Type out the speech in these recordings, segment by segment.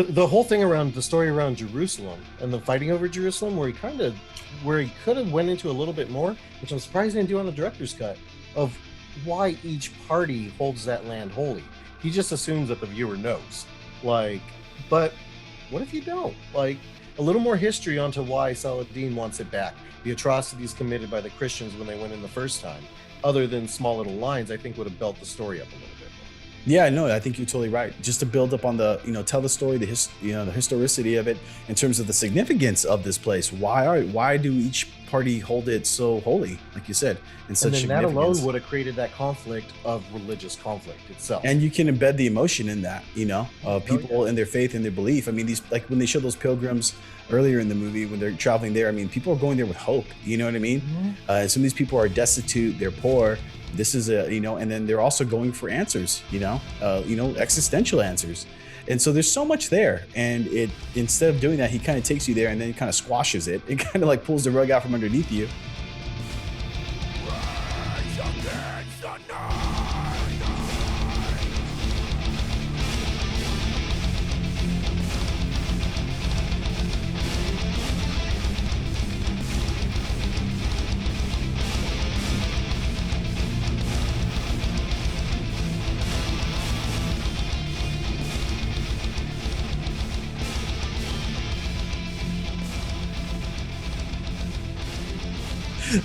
The whole thing around the story around Jerusalem and the fighting over Jerusalem, where he could have went into a little bit more, which I'm surprised he didn't do on the director's cut, of why each party holds that land holy. He just assumes that the viewer knows. Like, but what if you don't? Like, a little more history onto why Saladin wants it back. The atrocities committed by the Christians when they went in the first time, other than small little lines, I think would have built the story up a little bit more. Yeah, no, I think you're totally right. Just to build up on the, tell the story, the historicity of it in terms of the significance of this place. Why do each party hold it so holy, like you said, and such And then that significance? alone would have created that conflict of religious conflict itself. And you can embed the emotion in that, people and their faith and their belief. I mean, these, like when they show those pilgrims earlier in the movie when they're traveling there, I mean, people are going there with hope. You know what I mean? Mm-hmm. Some of these people are destitute, they're poor. This is and then they're also going for answers, existential answers. And so there's so much there. And instead of doing that, he kind of takes you there and then kind of squashes it. It kind of like pulls the rug out from underneath you.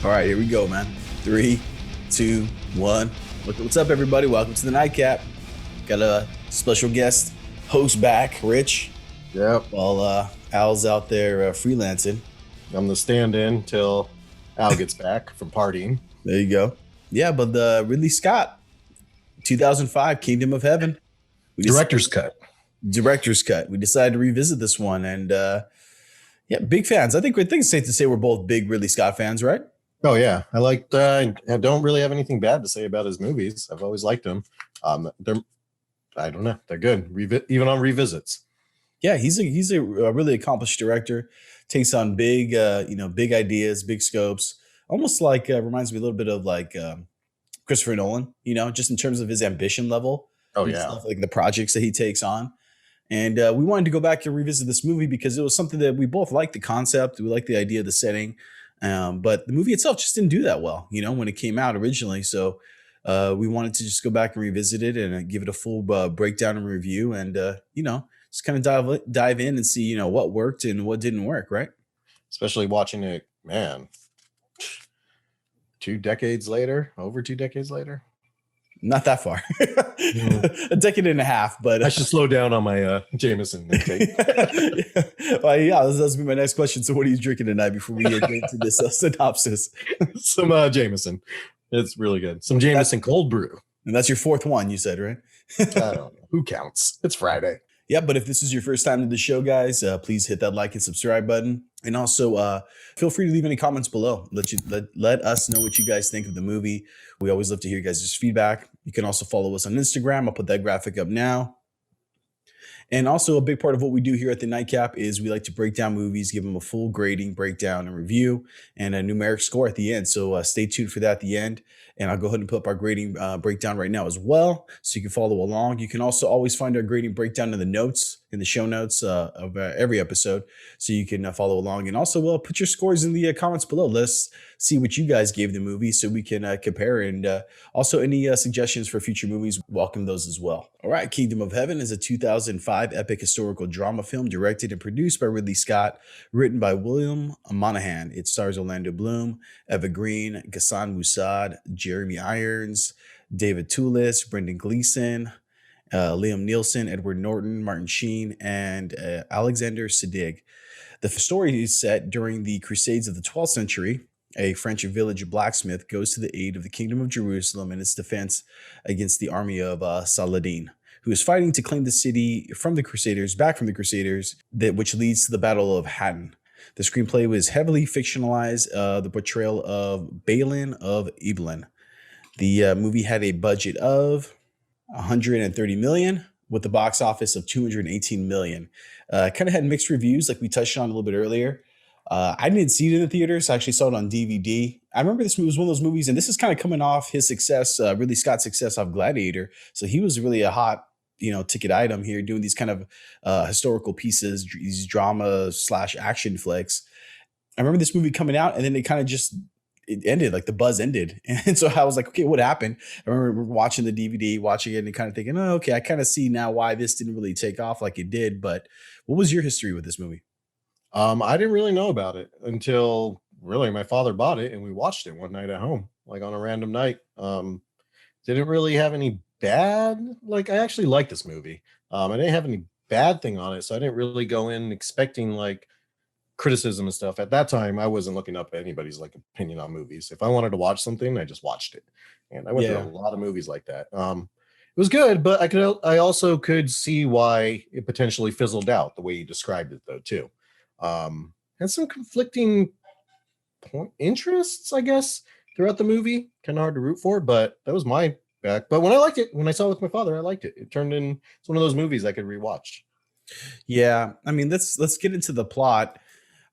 All right, here we go, man. 3, 2, 1. What's up, everybody? Welcome to the Nightcap. Got a special guest host back, Rich. Yep. While Al's out there freelancing. I'm the stand-in till Al gets back from partying. There you go. Yeah, but the Ridley Scott, 2005, Kingdom of Heaven. Director's cut. Director's cut. We decided to revisit this one, and big fans. I think it's safe to say we're both big Ridley Scott fans, right? Oh yeah, I liked. I don't really have anything bad to say about his movies. I've always liked them. I don't know, they're good. Even on revisits. Yeah, he's a really accomplished director. Takes on big, big ideas, big scopes. Almost like reminds me a little bit of like Christopher Nolan. Just in terms of his ambition level. Oh yeah, stuff, like the projects that he takes on. And we wanted to go back and revisit this movie because it was something that we both liked the concept. We liked the idea, the setting. But the movie itself just didn't do that well, when it came out originally. So we wanted to just go back and revisit it and give it a full breakdown and review and, just kind of dive in and see, what worked and what didn't work, right? Especially watching it, man, over 2 decades later. Not that far. A decade and a half, but I should slow down on my Jameson intake. Well, yeah, that's be my next question. So what are you drinking tonight before we get into this synopsis? Some Jameson. It's really good. Some Jameson cold brew. And that's your fourth one, you said, right? I don't know. Who counts? It's Friday. Yeah, but if this is your first time to the show, guys, please hit that like and subscribe button. And also feel free to leave any comments below. Let us know what you guys think of the movie. We always love to hear you guys' feedback. You can also follow us on Instagram. I'll put that graphic up now. And also a big part of what we do here at the Nightcap is we like to break down movies, give them a full grading, breakdown, and review, and a numeric score at the end. So stay tuned for that at the end. And I'll go ahead and put up our grading breakdown right now as well, so you can follow along. You can also always find our grading breakdown in the notes, in the show notes of every episode, so you can follow along. And also put your scores in the comments below. Let's see what you guys gave the movie so we can compare. And also any suggestions for future movies, welcome those as well. All right, Kingdom of Heaven is a 2005 epic historical drama film directed and produced by Ridley Scott, written by William Monahan. It stars Orlando Bloom, Eva Green, Ghassan Moussaad, Jeremy Irons, David Toulis, Brendan Gleeson, Liam Nielsen, Edward Norton, Martin Sheen, and Alexander Siddig. The story is set during the Crusades of the 12th century. A French village blacksmith goes to the aid of the Kingdom of Jerusalem in its defense against the army of Saladin, who is fighting to claim the city from the Crusaders, which leads to the Battle of Hattin. The screenplay was heavily fictionalized, the portrayal of Balin of Ibelin. The movie had a budget of $130 million with the box office of $218 million. Kind of had mixed reviews, like we touched on a little bit earlier. I didn't see it in the theaters. I actually saw it on DVD. I remember this movie was one of those movies, and this is kind of coming off his success, Ridley Scott's success off Gladiator. So he was really a hot, ticket item here, doing these kind of historical pieces, these drama slash action flicks. I remember this movie coming out, and then it kind of just it ended, like the buzz ended. And so I was like, okay, what happened? I remember watching the DVD, watching it, and kind of thinking, oh, okay, I kind of see now why this didn't really take off like it did. But what was your history with this movie? I didn't really know about it until really my father bought it and we watched it one night at home, like on a random night. Didn't really have any bad, like I actually liked this movie. I didn't have any bad thing on it, so I didn't really go in expecting like criticism and stuff. At that time, I wasn't looking up anybody's like opinion on movies. If I wanted to watch something, I just watched it. And I went through a Yeah. lot of movies like that. It was good, but I also could see why it potentially fizzled out the way you described it though too. Had some conflicting interests, I guess, throughout the movie. Kind of hard to root for, but that was my back. But when I liked it, when I saw it with my father, I liked it. It turned in it's one of those movies I could rewatch. Yeah, I mean, let's get into the plot.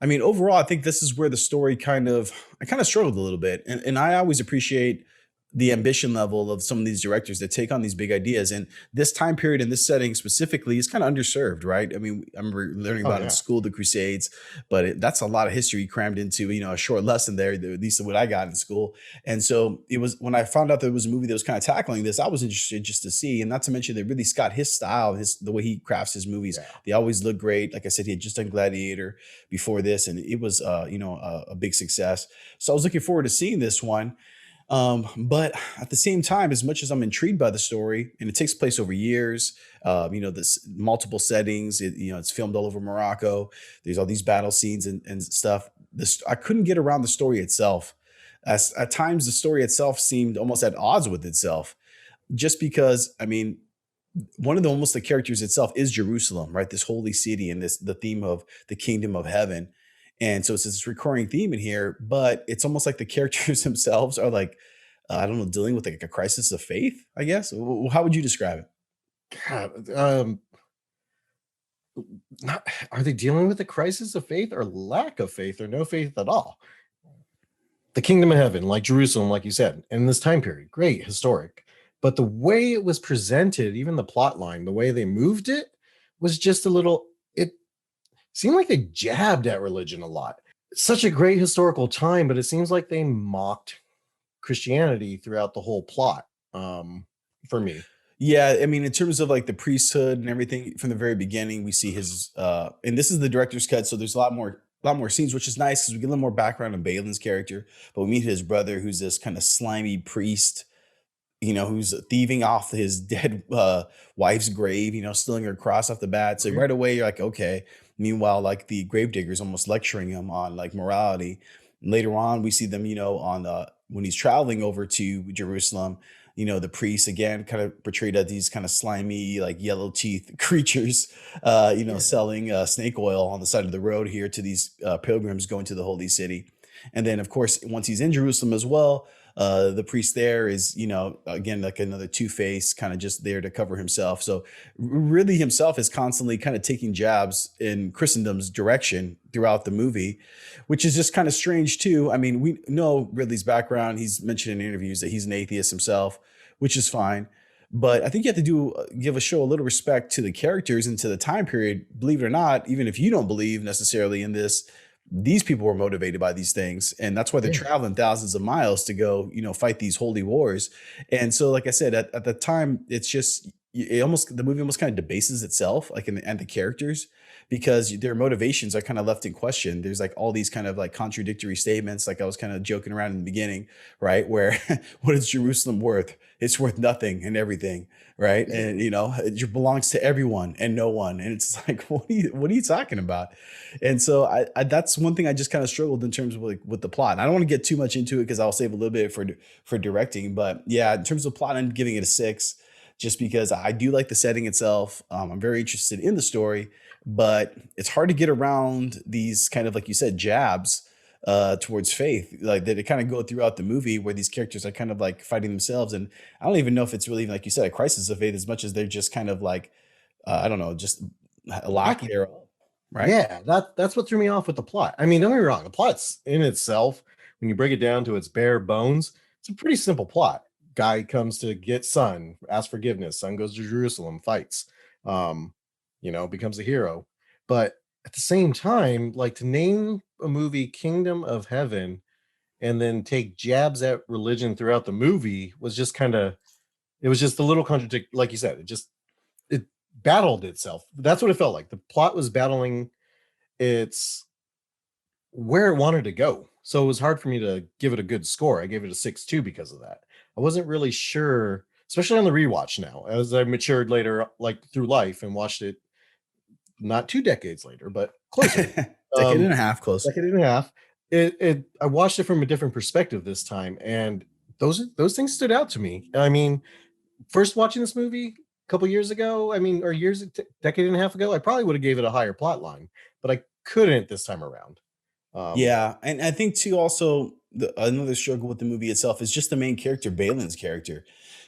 I mean, overall, I think this is where the story I kind of struggled a little bit, and I always appreciate the ambition level of some of these directors that take on these big ideas. And this time period in this setting specifically is kind of underserved, right? I mean, I remember learning Oh about in yeah. school the Crusades, but that's a lot of history crammed into a short lesson there. At least what I got in school. And so it was when I found out there was a movie that was kind of tackling this, I was interested just to see. And not to mention that really Scott, his style, his the way he crafts his movies, Yeah. they always look great. Like I said, he had just done Gladiator before this, and it was a big success. So I was looking forward to seeing this one. But at the same time, as much as I'm intrigued by the story, and it takes place over years, this multiple settings, it's filmed all over Morocco. There's all these battle scenes and stuff. This I couldn't get around the story itself. As at times, the story itself seemed almost at odds with itself, just because I mean, one of the almost the characters itself is Jerusalem, right? This holy city and the theme of the kingdom of heaven. And so it's this recurring theme in here, but it's almost like the characters themselves are like, I don't know, dealing with like a crisis of faith, I guess. How would you describe it? God, not, are they dealing with a crisis of faith or lack of faith or no faith at all? The kingdom of heaven, like Jerusalem, like you said, in this time period, great, historic. But the way it was presented, even the plot line, the way they moved it was just a little, it seemed like they jabbed at religion a lot. Such a great historical time, but it seems like they mocked Christianity throughout the whole plot. For me. Yeah, I mean, in terms of like the priesthood and everything from the very beginning, we see his and this is the director's cut, so there's a lot more scenes, which is nice because we get a little more background on Balin's character, but we meet his brother, who's this kind of slimy priest, who's thieving off his dead wife's grave, stealing her cross off the bat. So right away, you're like, okay. Meanwhile, like the gravedigger's almost lecturing him on like morality. Later on, we see them, on when he's traveling over to Jerusalem. The priests again kind of portrayed as these kind of slimy, like yellow teeth creatures, Yeah. selling snake oil on the side of the road here to these pilgrims going to the holy city. And then, of course, once he's in Jerusalem as well, the priest there is, again, like another two-face, kind of just there to cover himself. So really himself is constantly kind of taking jabs in Christendom's direction throughout the movie, which is just kind of strange too. I mean, we know Ridley's background. He's mentioned in interviews that he's an atheist himself, which is fine. But I think you have to give a show a little respect to the characters and to the time period. Believe it or not, even if you don't believe necessarily in this, these people were motivated by these things, and that's why they're Yeah. traveling thousands of miles to go fight these holy wars. And so like I said, at the time, it's just the movie almost kind of debases itself, like and the characters, because their motivations are kind of left in question. There's like all these kind of like contradictory statements, like I was kind of joking around in the beginning, right, where what is Jerusalem worth? It's worth nothing and everything, right? And it belongs to everyone and no one. And it's like, what are you talking about? And so I that's one thing I just kind of struggled in terms of like with the plot. And I don't want to get too much into it because I'll save a little bit for directing. But yeah, in terms of plot, I'm giving it a 6, just because I do like the setting itself. I'm very interested in the story, but it's hard to get around these kind of, like you said, jabs towards faith, like that it kind of go throughout the movie, where these characters are kind of like fighting themselves. And I don't even know if it's really even, like you said, a crisis of faith, as much as they're just kind of like I don't know, just a lack Lacking. thereof, right? Yeah, that's what threw me off with the plot. I mean, don't get me wrong, the plot's in itself, when you break it down to its bare bones, it's a pretty simple plot. guy comes to get son, asks forgiveness, son goes to Jerusalem, fights, um, becomes a hero. But at the same time, like, to name a movie Kingdom of Heaven and then take jabs at religion throughout the movie was just kind of, it was just a little contradict, like you said, it battled itself. That's what it felt like. The plot was battling its where it wanted to go. So it was hard for me to give it a good score. I gave it a 6.2 because of that. I wasn't really sure, especially on the rewatch now, as I matured later, like through life, and watched it not 2 decades later, but closer. Decade and Um, a half close. Decade and a half. I watched it from a different perspective this time, and those things stood out to me. I mean, first watching this movie a couple years ago, I mean, or years, decade and a half ago, I probably would have gave it a higher plot line, but I couldn't this time around. Um, Yeah, and I think too also another struggle with the movie itself is just the main character, Balin's character.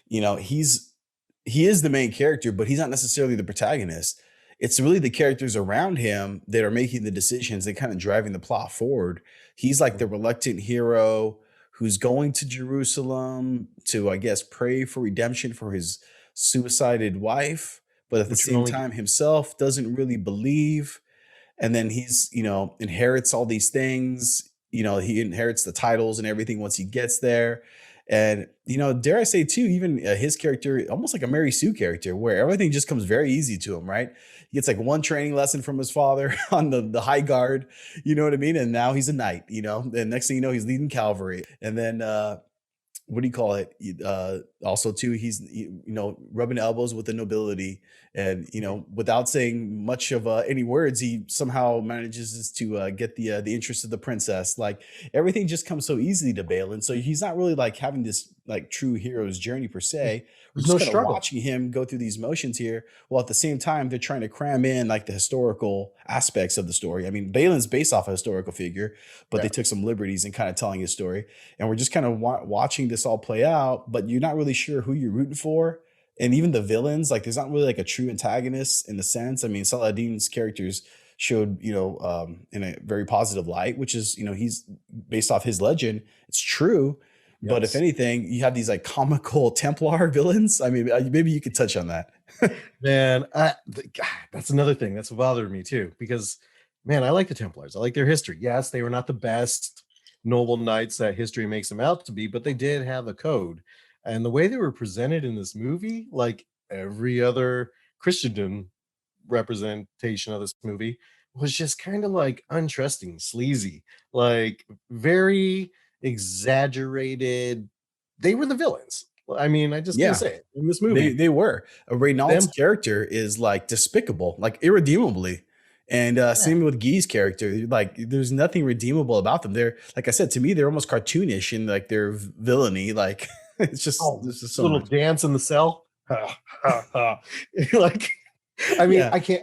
You know, he is the main character, but he's not necessarily the protagonist. It's really the characters around him that are making the decisions and kind of driving the plot forward. He's like the reluctant hero who's going to Jerusalem to, I guess, pray for redemption for his suicided wife, but at the which would same only time himself doesn't really believe. And then he's, inherits all these things. He inherits the titles and everything once he gets there. And dare I say too, even his character, almost like a Mary Sue character, where everything just comes very easy to him, right? He gets like one training lesson from his father on the high guard, you know what I mean? And now he's a knight, and next thing you know, he's leading cavalry. And then what do you call it? Also, too, he's rubbing elbows with the nobility, and without saying much of any words, he somehow manages to get the interest of the princess. Like everything just comes so easily to Balin, so he's not really like having this like true hero's journey per se. We're there's just no kind of struggle. watching him go through these motions here, while at the same time they're trying to cram in like the historical aspects of the story. I mean, Balin's based off a historical figure, but they Yeah. took some liberties in kind of telling his story, and we're just kind of watching this all play out, but you're not really sure who you're rooting for. And even the villains, like there's not really like a true antagonist in the sense. I mean, Saladin's characters showed, in a very positive light, which is, he's based off his legend. It's true. But if Yes. anything, you have these like comical Templar villains. I mean, maybe you could touch on that. Man, God, that's another thing that's bothered me too, because man, I like the Templars. I like their history. Yes, they were not the best noble knights that history makes them out to be, but they did have a code. And the way they were presented in this movie, like every other Christendom representation of this movie, was just kind of like untrusting, sleazy, like very exaggerated. They were the villains. I mean, I just gotta Yeah, say it in this they movie. they were. Renault's Them, character is like despicable, like irredeemably. And yeah. same with Guy's character. Like, there's nothing redeemable about them. They're like I said, to me, they're almost cartoonish in like their villainy. Like, it's just Oh, there's just this so little much. dance in the cell. Like, I mean, Yeah, I can't,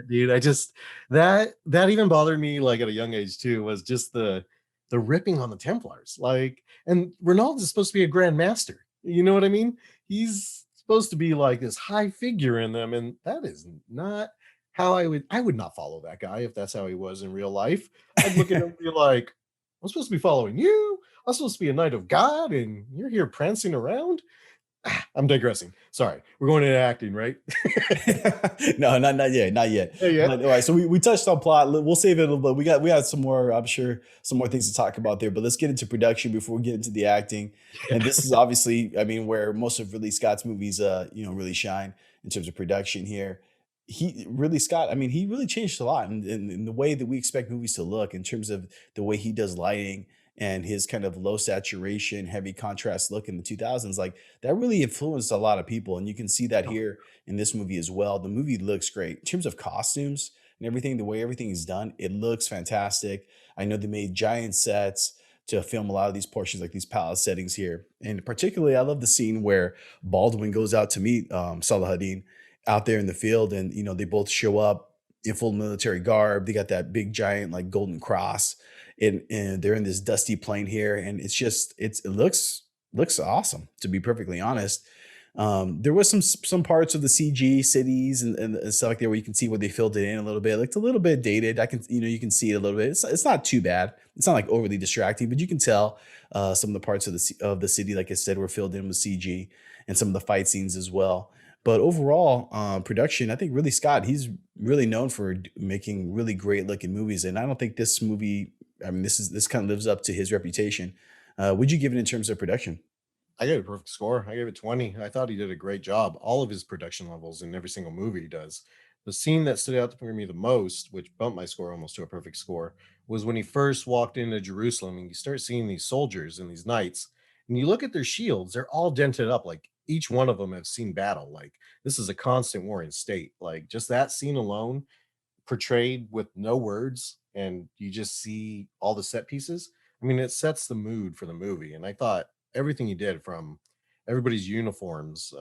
dude. I just, that even bothered me like at a young age too, was just the ripping on the Templars. Like, and Renault is supposed to be a grand master. You know what I mean? He's supposed to be like this high figure in them, and that is not how I would not follow that guy if that's how he was in real life. I'd look at him and be like, I'm supposed to be following you. I'm supposed to be a knight of God, and you're here prancing around. I'm digressing. Sorry. We're going into acting, right? no, not yet, not yet. Yeah, yeah. But all right, so we touched on plot. We'll save it a little bit. We got some more. I'm sure some more things to talk about there. But let's get into production before we get into the acting. And this is obviously, I mean, where most of Ridley Scott's movies, really shine in terms of production here. Ridley Scott, I mean, he really changed a lot in the way that we expect movies to look in terms of the way he does lighting and his kind of low saturation, heavy contrast look in the 2000s. Like that really influenced a lot of people. And you can see that Oh, here in this movie as well. The movie looks great in terms of costumes and everything, the way everything is done. It looks fantastic. I know they made giant sets to film a lot of these portions, like these palace settings here. And particularly, I love the scene where Baldwin goes out to meet Salahadin out there in the field, and they both show up in full military garb. They got that big giant like golden cross, and they're in this dusty plain here, and it looks awesome, to be perfectly honest. There was some parts of the CG cities and stuff like that where you can see where they filled it in a little bit. Like it's a little bit dated. You can see it a little bit. It's not too bad. It's not like overly distracting, but you can tell some of the parts of the city, like I said, were filled in with CG and some of the fight scenes as well. But overall, production, I think Ridley Scott, he's really known for making really great looking movies, and I don't think this movie. I mean, this kind of lives up to his reputation. Would you give it in terms of production? I gave it a perfect score. I gave it 20. I thought he did a great job. All of his production levels in every single movie he does. The scene that stood out for me the most, which bumped my score almost to a perfect score, was when he first walked into Jerusalem and you start seeing these soldiers and these knights, and you look at their shields, they're all dented up. Like each one of them have seen battle. Like this is a constant warring state. Like just that scene alone portrayed with no words and you just see all the set pieces. I mean, it sets the mood for the movie. And I thought everything he did from everybody's uniforms,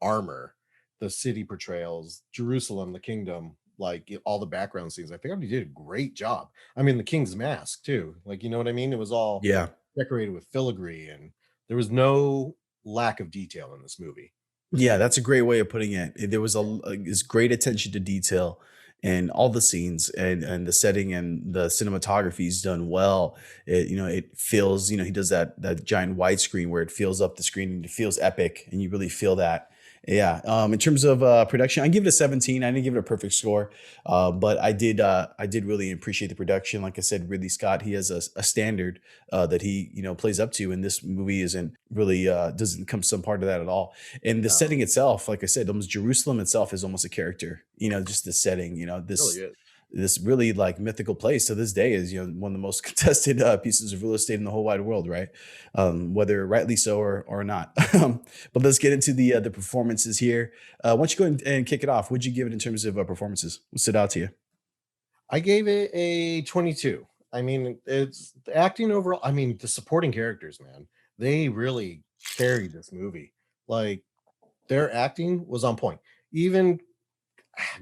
armor, the city portrayals, Jerusalem, the kingdom, like all the background scenes, I think he did a great job. I mean, the king's mask too. Like, you know what I mean? It was all Yeah. decorated with filigree and there was no lack of detail in this movie. Yeah, that's a great way of putting it. There was this great attention to detail and all the scenes and the setting and the cinematography is done well. It feels, he does that giant widescreen where it fills up the screen and it feels epic and you really feel that. Yeah. In terms of production, I give it a 17. I didn't give it a perfect score, but I did really appreciate the production. Like I said, Ridley Scott, he has a standard that he plays up to, and this movie isn't really doesn't come some part of that at all. And the No, setting itself, like I said, almost Jerusalem itself is almost a character. Just the setting. it really is. This really like mythical place to this day is one of the most contested pieces of real estate in the whole wide world, right? Whether rightly so or not. But let's get into the performances here. Why don't you go ahead and kick it off? What'd you give it in terms of performances? What stood out to you? I gave it a 22. I mean, it's the acting overall. I mean, the supporting characters, man, they really carried this movie. Like their acting was on point. Even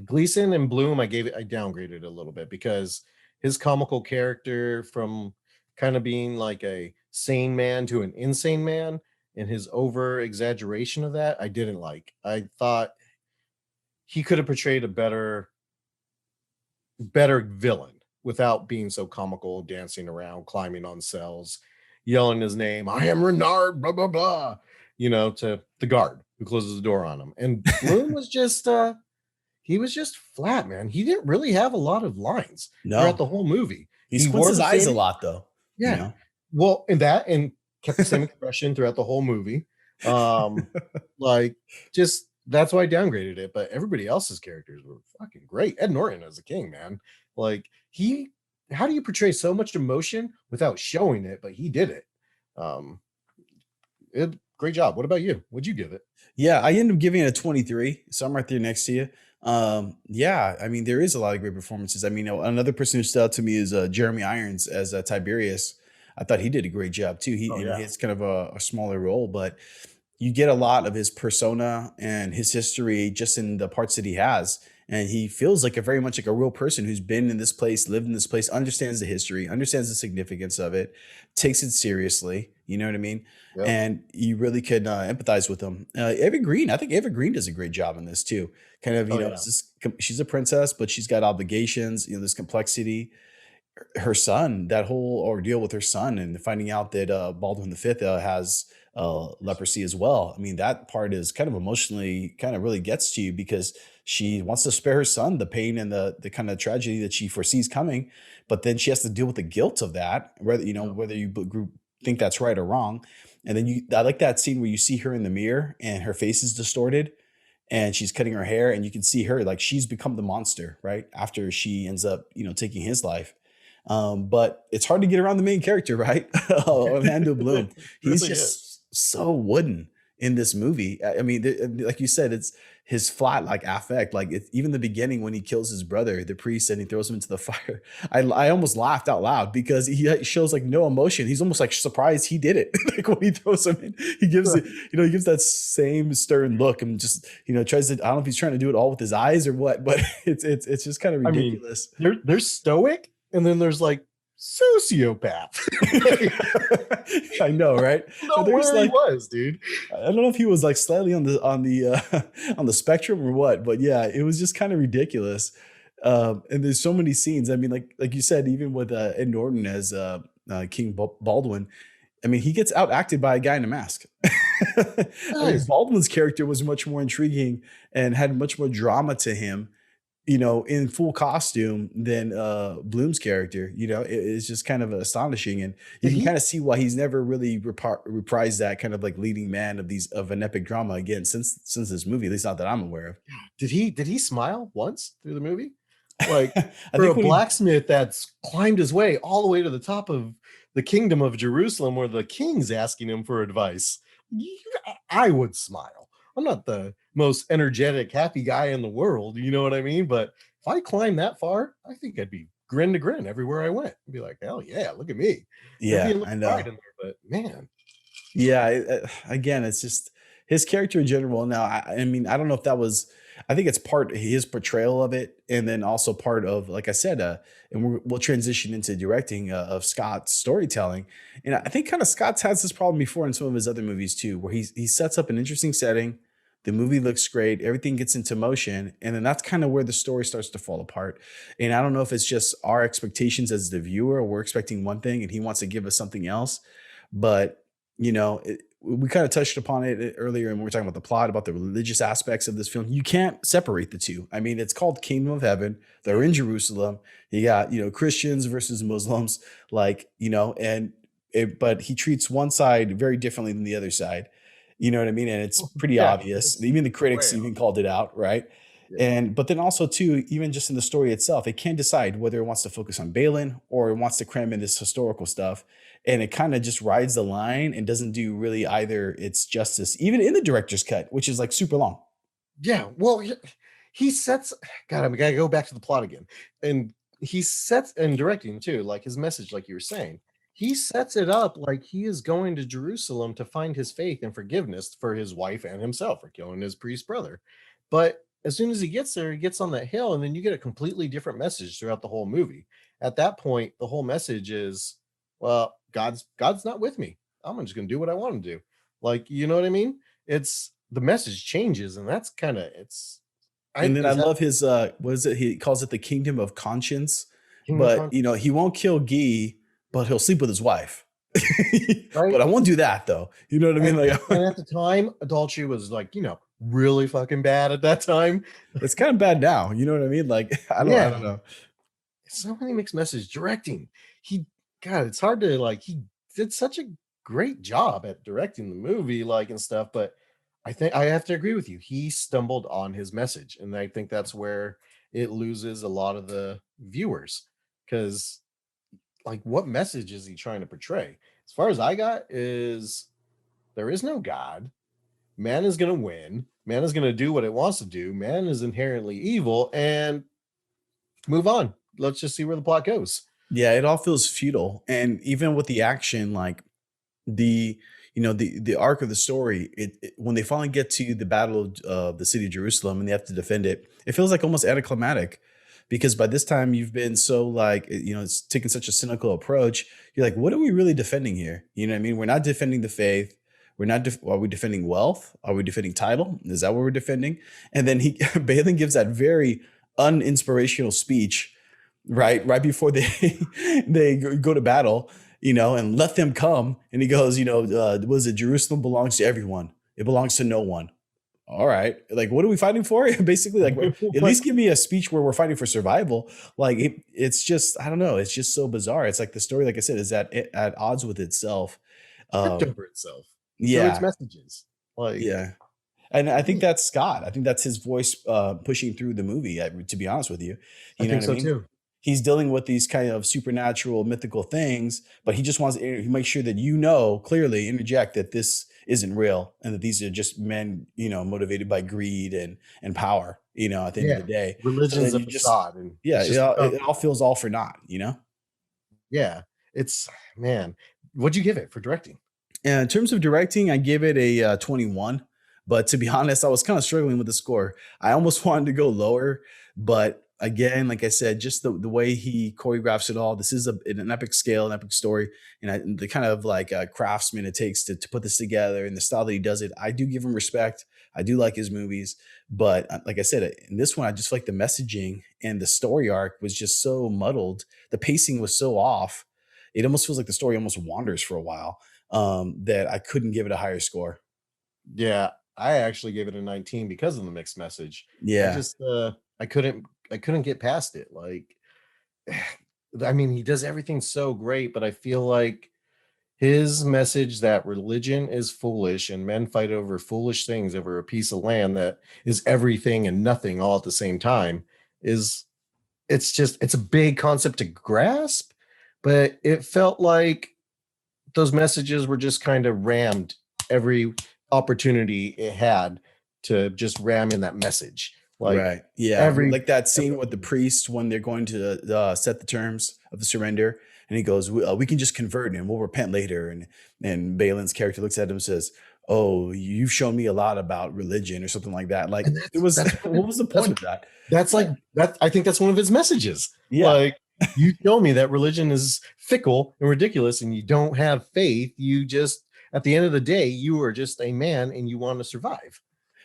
Gleason and Bloom, I downgraded a little bit because his comical character from kind of being like a sane man to an insane man and his over exaggeration of that, I didn't like. I thought he could have portrayed a better villain without being so comical, dancing around, climbing on cells, yelling his name, I am Renard, blah, blah, blah, to the guard who closes the door on him. And Bloom was just he was just flat, man. He didn't really have a lot of lines throughout No, the whole movie. he He squints wore his the eyes a same, lot, though. You yeah. know. Well, and kept the same expression throughout the whole movie. Um, like just that's why I downgraded it. But everybody else's characters were fucking great. Ed Norton as a king, man. Like how do you portray so much emotion without showing it? But he did it. Um, great job. What about you? What'd you give it? Yeah, I ended up giving it a 23, so I'm right there next to you. Yeah, I mean, there is a lot of great performances. I mean, another person who stood out to me is Jeremy Irons as Tiberius. I thought he did a great job too. Oh He yeah. has kind of a smaller role, but you get a lot of his persona and his history just in the parts that he has. And he feels like a very much like a real person who's been in this place, lived in this place, understands the history, understands the significance of it, takes it seriously. You know what I mean? Yep. And you really could empathize with him. Eva Green, I think Eva Green does a great job in this too. Kind of, Oh yeah. she's a princess, but she's got obligations. There's complexity. Her son, that whole ordeal with her son, and finding out that Baldwin V has leprosy as well. I mean, that part is kind of emotionally, kind of really gets to you because she wants to spare her son the pain and the kind of tragedy that she foresees coming, but then she has to deal with the guilt of that, whether Yep. whether you think that's right or wrong. And then I like that scene where you see her in the mirror and her face is distorted and she's cutting her hair and you can see her like she's become the monster right after she ends up taking his life. But it's hard to get around the main character, right? Orlando Bloom. It He's really is. just so wooden in this movie. I mean, like you said, it's his flat like affect. Like even the beginning when he kills his brother, the priest, and he throws him into the fire. I almost laughed out loud because he shows like no emotion. He's almost like surprised he did it. Like when he throws him in, he gives it. He gives that same stern look and just tries to. I don't know if he's trying to do it all with his eyes or what, but it's just kind of I mean, ridiculous. there's stoic, and then there's like sociopath. I know, right? I don't But know there's where he like, was, dude. I don't know if he was like slightly on the on the spectrum or what, but yeah, it was just kind of ridiculous. And there's so many scenes. I mean, like you said, even with Ed Norton as King Baldwin, I mean, he gets outacted by a guy in a mask. I mean, Guys, Baldwin's character was much more intriguing and had much more drama to him, in full costume than Bloom's character. It's just kind of astonishing, and you did can he kind of see why he's never really reprised that kind of like leading man of an epic drama again since this movie. At least not that I'm aware of. did he smile once through the movie? Like I for a think when he blacksmith that's climbed his way all the way to the top of the kingdom of Jerusalem where the king's asking him for advice, I would smile. I'm not the most energetic, happy guy in the world, you know what I mean? But if I climbed that far, I think I'd be grin to grin everywhere I went. I'd be like, hell yeah, look at me. There'd be Yeah, a little I pride know. in there, but man, Yeah, again, it's just his character in general. Now, I mean, I don't know if that was. I think it's part his portrayal of it, and then also part of, like I said, and we'll transition into directing of Scott's storytelling. And I think kind of Scott's has this problem before in some of his other movies too, where he sets up an interesting setting, the movie looks great, everything gets into motion, and then that's kind of where the story starts to fall apart. And I don't know if it's just our expectations as the viewer, or we're expecting one thing, and he wants to give us something else, but we kind of touched upon it earlier, and we were talking about the plot, about the religious aspects of this film. You can't separate the two. I mean, it's called Kingdom of Heaven. They're in Jerusalem. You got, Christians versus Muslims, but he treats one side very differently than the other side. You know what I mean? And it's pretty yeah, obvious. it's Even the way critics off. even called it out, right? Yeah. But then also too, even just in the story itself, it can decide whether it wants to focus on Balin or it wants to cram in this historical stuff. And it kind of just rides the line and doesn't do really either its justice, even in the director's cut, which is like super long. Yeah, well, he sets. God, I'm gotta go back to the plot again, and he sets and directing too, like his message, like you were saying. He sets it up like he is going to Jerusalem to find his faith and forgiveness for his wife and himself for killing his priest brother. But as soon as he gets there, he gets on that hill, and then you get a completely different message throughout the whole movie. At that point, the whole message is, well, God's not with me. I'm just gonna do what I want to do. Like, you know what I mean? It's the message changes, and that's kind of it's. I And then I is that love his what is it? He calls it the kingdom of conscience. Kingdom But Con he won't kill Guy, but he'll sleep with his wife. But right? I won't do that though. You know what I mean? And Like and at the time, adultery was like really fucking bad at that time. it's kind of bad now. You know what I mean? Like I don't Yeah, know. so many mixed message directing. He God, it's hard to like. He did such a great job at directing the movie, like and stuff. But I think I have to agree with you. He stumbled on his message, and I think that's where it loses a lot of the viewers because like what message is he trying to portray? As far as I got is there is no God. Man is going to win. Man is going to do what it wants to do. Man is inherently evil and move on. Let's just see where the plot goes. Yeah, it all feels futile. And even with the action, like the the arc of the story, when they finally get to the battle of the city of Jerusalem and they have to defend it, it feels like almost anticlimactic because by this time you've been so like it's taken such a cynical approach. You're like, what are we really defending here? You know what I mean? We're not defending the faith. We're not. Are we defending wealth? Are we defending title? Is that what we're defending? And then Balin gives that very uninspirational speech right before they they go to battle, and let them come. And he goes, was it Jerusalem belongs to everyone? It belongs to no one. All right, like what are we fighting for? Basically, like at Like least give me a speech where we're fighting for survival. Like it's just I don't know. It's just so bizarre. It's like the story, like I said, is at odds with itself. tripped Um, over itself through its yeah, messages. Like, yeah. And I think yeah, that's Scott. I think that's his voice pushing through the movie. To be honest with you, I you know think what I so mean. too. He's dealing with these kind of supernatural, mythical things, but he just wants to make sure that clearly interject that this isn't real and that these are just men, motivated by greed and power. At the end of the Yeah, day. So religion's then a you just facade, and yeah, it's just it all feels all for naught. yeah. It's man. What'd you give it for directing? And in terms of directing, I give it a 21. But to be honest, I was kind of struggling with the score. I almost wanted to go lower, but again, like I said, just the way he choreographs it all. This is an epic scale, an epic story, and the kind of like craftsman it takes to put this together and the style that he does it. I do give him respect. I do like his movies, but like I said, in this one, I just like the messaging and the story arc was just so muddled. The pacing was so off. It almost feels like the story almost wanders for a while. That I couldn't give it a higher score. Yeah, I actually gave it a 19 because of the mixed message. I Yeah, just I couldn't get past it. Like I mean, he does everything so great, but I feel like his message that religion is foolish and men fight over foolish things over a piece of land that is everything and nothing all at the same time is it's a big concept to grasp, but it felt like those messages were just kind of rammed every opportunity it had to just ram in that message. Like right. Yeah, every like that scene with the priest when they're going to set the terms of the surrender, and he goes, "We can just convert and we'll repent later." And Balin's character looks at him and says, "Oh, you've shown me a lot about religion," or something like that. Like and it was, that's what was the that's point of that? that's like that I think that's one of his messages. Yeah, Like you show me that religion is fickle and ridiculous and you don't have faith. You just at the end of the day, you are just a man and you want to survive.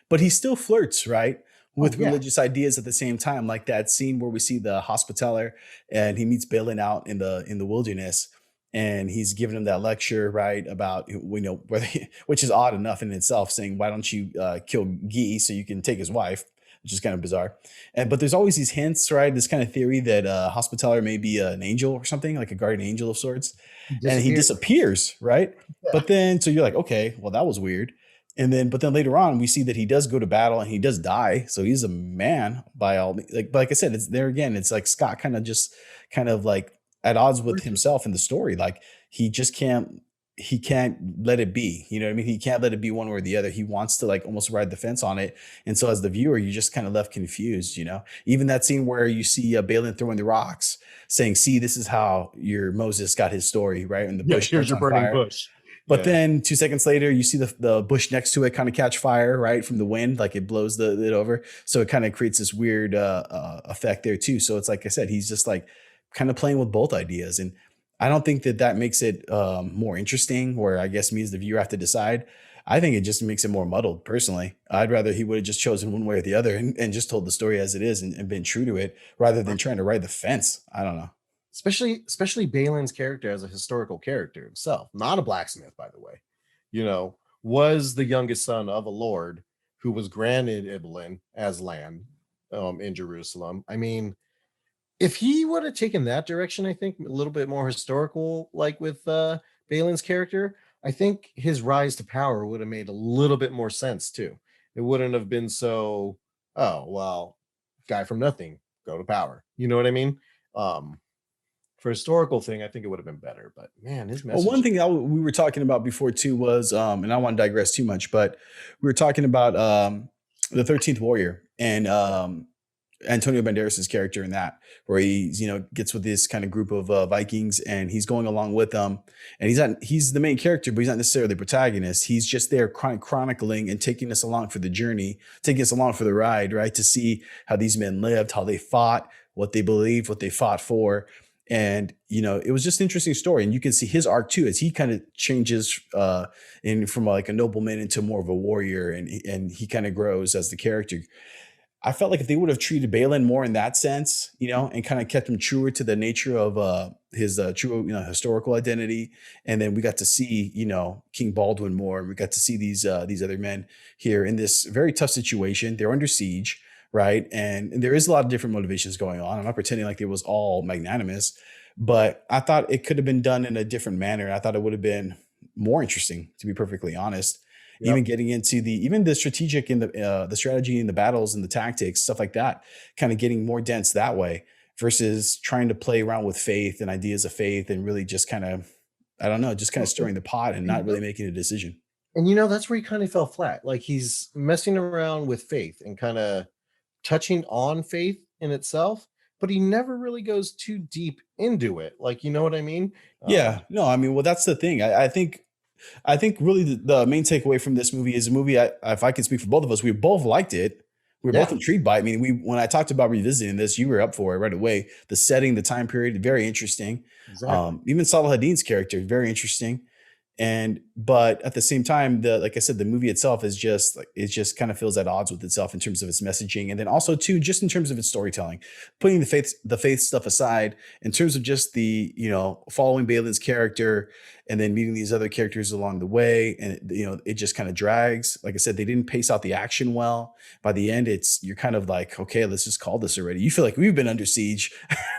but he still flirts, right, Oh with yeah. religious ideas at the same time. Like that scene where we see the hospitaller and he meets Balin out in the wilderness, and he's giving him that lecture, right, about whether which is odd enough in itself, saying why don't you kill Guy so you can take his wife, which is kind of bizarre. And but there's always these hints, right? This kind of theory that hospitaller may be an angel or something, like a guardian angel of sorts, He and he disappeared. disappears, right? Yeah. But then, so you're like, okay, well, that was weird. And then, but then later on, we see that he does go to battle and he does die. So he's a man by all like, but like I said, it's there again. It's like Scott kind of just kind of like at odds with himself in the story. Like he just he can't let it be. You know what I mean? He can't let it be one way or the other. He wants to like almost ride the fence on it. And so as the viewer, you just kind of left confused, even that scene where you see Balin throwing the rocks saying, see, this is how your Moses got his story, right? And the Yeah, bush here's starts your on burning fire. bush. But Yeah. then 2 seconds later, you see the bush next to it kind of catch fire, right, from the wind, like it blows it over. So it kind of creates this weird effect there too. So it's like I said, he's just like kind of playing with both ideas, and I don't think that that makes it more interesting. Where I guess me as the viewer have to decide. I think it just makes it more muddled. Personally, I'd rather he would have just chosen one way or the other and just told the story as it is and been true to it, rather than trying to ride the fence. I don't know. Especially Balin's character as a historical character himself, not a blacksmith, by the way, was the youngest son of a lord who was granted Ibelin as land in Jerusalem. I mean, if he would have taken that direction, I think a little bit more historical, like with Balin's character, I think his rise to power would have made a little bit more sense too. It wouldn't have been so, oh well, guy from nothing, go to power. You know what I mean? Um, for historical thing, I think it would have been better. But man, his Well, one message. thing that we were talking about before too was, and I don't want to digress too much, but we were talking about the 13th Warrior and Antonio Banderas's character in that, where he's gets with this kind of group of Vikings and he's going along with them, and he's the main character, but he's not necessarily the protagonist. He's just there chronicling and taking us along for the journey, taking us along for the ride, right, to see how these men lived, how they fought, what they believed, what they fought for. And it was just an interesting story, and you can see his arc too as he kind of changes in from like a nobleman into more of a warrior, and he kind of grows as the character. I felt like if they would have treated Balin more in that sense, and kind of kept him truer to the nature of his true, historical identity, and then we got to see, King Baldwin more, and we got to see these other men here in this very tough situation. They're under siege, right? And there is a lot of different motivations going on. I'm not pretending like it was all magnanimous, but I thought it could have been done in a different manner. I thought it would have been more interesting, to be perfectly honest. Even Yep. getting into the strategic in the strategy and the battles and the tactics, stuff like that, kind of getting more dense that way versus trying to play around with faith and ideas of faith and really just kind of, I don't know, just kind of stirring the pot and not really making a decision. And that's where he kind of fell flat. Like he's messing around with faith and kind of touching on faith in itself, but he never really goes too deep into it. Like, you know what I mean? Yeah, no, I mean, well, that's the thing. I think really the main takeaway from this movie is a movie. If I can speak for both of us, we both liked it. we're both Yeah, intrigued by it. I mean, when I talked about revisiting this, you were up for it right away. The setting, the time period, very interesting. exactly. Even Salahadin's character, very interesting. And but at the same time, the like I said, the movie itself is just like it just kind of feels at odds with itself in terms of its messaging, and then also too just in terms of its storytelling. Putting the faith stuff aside, in terms of just the following Balin's character and then meeting these other characters along the way, and it just kind of drags. Like I said, they didn't pace out the action well. By the end, you're kind of like, okay, let's just call this already. You feel like we've been under siege.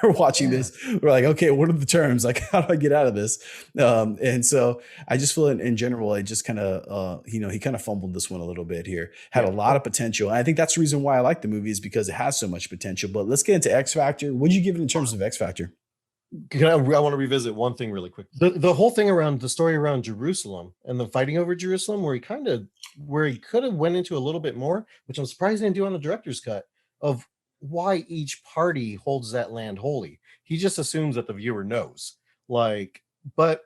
We're watching Yeah. this. We're like, okay, what are the terms? Like, how do I get out of this? And so I just feel in general, I just kind of, he kind of fumbled this one a little bit here. Had a Yeah. lot of potential. And I think that's the reason why I like the movie is because it has so much potential. But let's get into X Factor. What did you give it in terms of X Factor? I want to revisit one thing really quick. The whole thing around the story around Jerusalem and the fighting over Jerusalem, where he could have went into a little bit more, which I'm surprised he didn't do on the director's cut, of why each party holds that land holy. He just assumes that the viewer knows. Like, but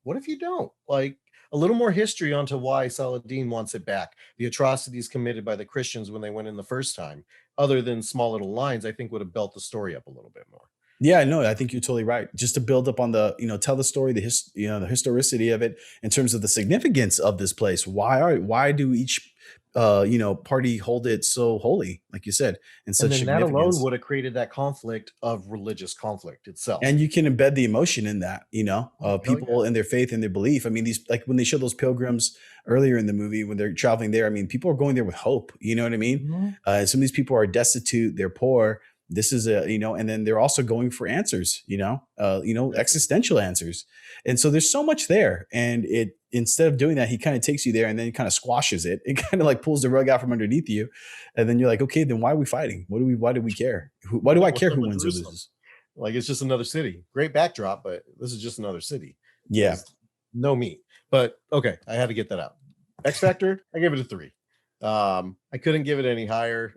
what if you don't? Like a little more history onto why Saladin wants it back, the atrocities committed by the Christians when they went in the first time, other than small little lines, I think would have built the story up a little bit more. Yeah, no, I think you're totally right. Just to build up on tell the story, the historicity of it in terms of the significance of this place. Why do each, party hold it so holy, like you said, and And such then that alone significance? would have created that conflict of religious conflict itself. And you can embed the emotion in that, Oh, hell yeah. people and their faith and their belief. I mean, these like when they show those pilgrims earlier in the movie when they're traveling there. I mean, people are going there with hope. You know what I mean? Mhm. Some of these people are destitute, they're poor. This is and then they're also going for answers. Exactly. Existential answers. And so there's so much there. And it instead of doing that, he kind of takes you there and then kind of squashes it. It kind of like pulls the rug out from underneath you, and then you're like, okay, then why are we fighting? Why do we care? Why do I What's care up who with wins or Jerusalem? loses? Like it's just another city. Great backdrop, but this is just another city. Yeah. There's no meat. But okay, I had to get that out. X Factor, I gave it a 3. I couldn't give it any higher.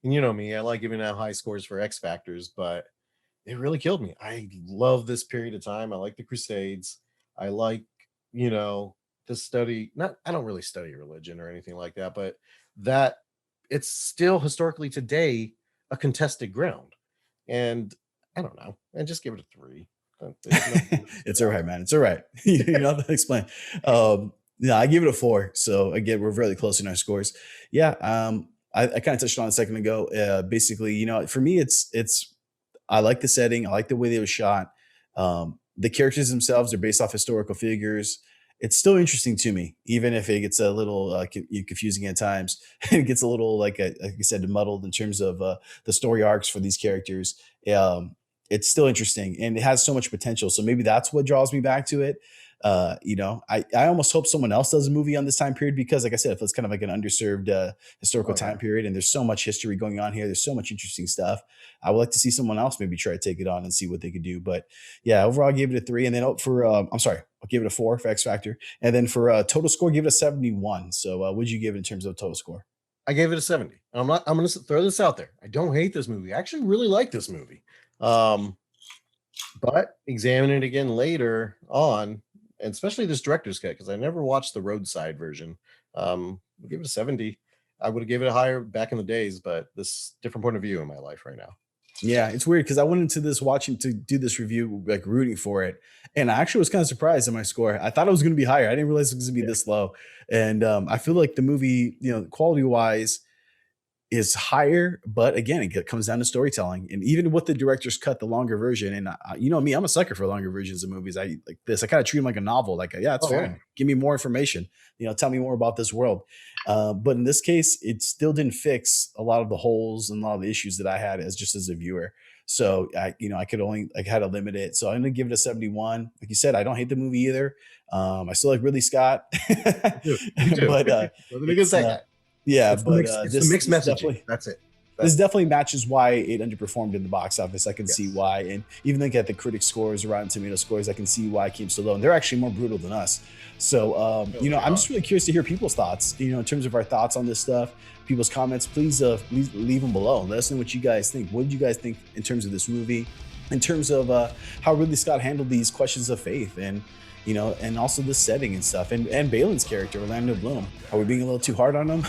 And you know me, I like giving out high scores for X Factors, but it really killed me. I love this period of time. I like the Crusades. I like, you know, to study, not, I don't really study religion or anything like that, but that it's still historically today a contested ground. And I don't know. And just give it a 3. There's nothing really stood It's all out. right, man. It's all right. You know how to explain. Yeah, I give it a 4. So again, we're really close in our scores. Yeah. I kind of touched on it a second ago. Basically, for me, it's I like the setting. I like the way they were shot. The characters themselves are based off historical figures. It's still interesting to me, even if it gets a little confusing at times. It gets a little, like I said, muddled in terms of the story arcs for these characters. It's still interesting and it has so much potential. So maybe that's what draws me back to it. I almost hope someone else does a movie on this time period because, like I said, if it's kind of like an underserved historical Oh, time yeah. period, and there's so much history going on here, there's so much interesting stuff. I would like to see someone else maybe try to take it on and see what they could do. But yeah, overall, I gave it a 3, and then I'm sorry, I'll give it a 4 for X Factor, and then for total score, give it a 71. So, what'd you give it in terms of total score? I gave it a 70. I'm going to throw this out there. I don't hate this movie. I actually really like this movie. Um, but examine it again later on, and especially this director's cut, because I never watched the roadside version. I'll give it a 70. I would have given it higher back in the days, but this different point of view in my life right now. Yeah, it's weird because I went into this watching to do this review, like rooting for it. And I actually was kind of surprised at my score. I thought it was going to be higher. I didn't realize it was going to be Yeah. this low. And I feel like the movie, quality wise, is higher, but again, it comes down to storytelling. And even with the director's cut, the longer version, and me, I'm a sucker for longer versions of movies. I like this. I kind of treat them like a novel. Like, yeah, it's Oh yeah. fine. Give me more information. Tell me more about this world. But in this case, it still didn't fix a lot of the holes and a lot of the issues that I had as a viewer. So I could only like had to limit it. So I'm gonna give it a 71. Like you said, I don't hate the movie either. I still like Ridley Scott, Me too. but Let me get it's that guy. yeah, It's the but mixed, it's the this mixed this messaging. definitely That's it. this That's it. definitely matches why it underperformed in the box office. I can see Yes. why, and even looking at the critic scores, Rotten Tomato scores, I can see why it came so low. And they're actually more brutal than us. So, Oh, they I'm are. just really curious to hear people's thoughts. In terms of our thoughts on this stuff, people's comments. Please leave them below. Let us know what you guys think. What did you guys think in terms of this movie? In terms of how Ridley Scott handled these questions of faith, and you know, and also the setting and stuff, and Balin's character, Orlando Bloom. Are we being a little too hard on him?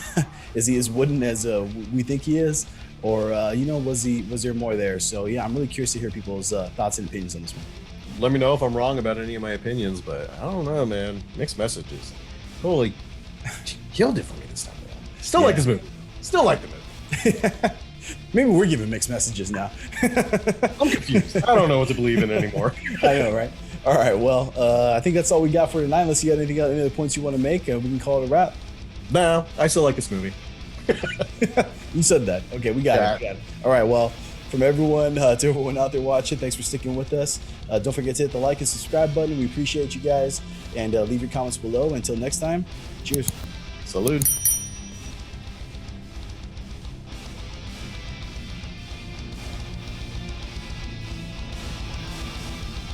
Is he as wooden as we think he is, or you know, was there more there? So yeah, I'm really curious to hear people's thoughts and opinions on this one. Let me know if I'm wrong about any of my opinions, but I don't know, man. Mixed messages. Holy, killed it for me this time around. Still like this movie. Still like the movie. Maybe we're giving mixed messages now. I'm confused. I don't know what to believe in anymore. I know, right? All right, well, I think that's all we got for tonight. Unless you got any other points you want to make, we can call it a wrap. No, I still like this movie. You said that. Okay, we got it. We got it. All right, well, from everyone to everyone out there watching, thanks for sticking with us. Don't forget to hit the like and subscribe button. We appreciate you guys. And leave your comments below. Until next time, cheers. Salud.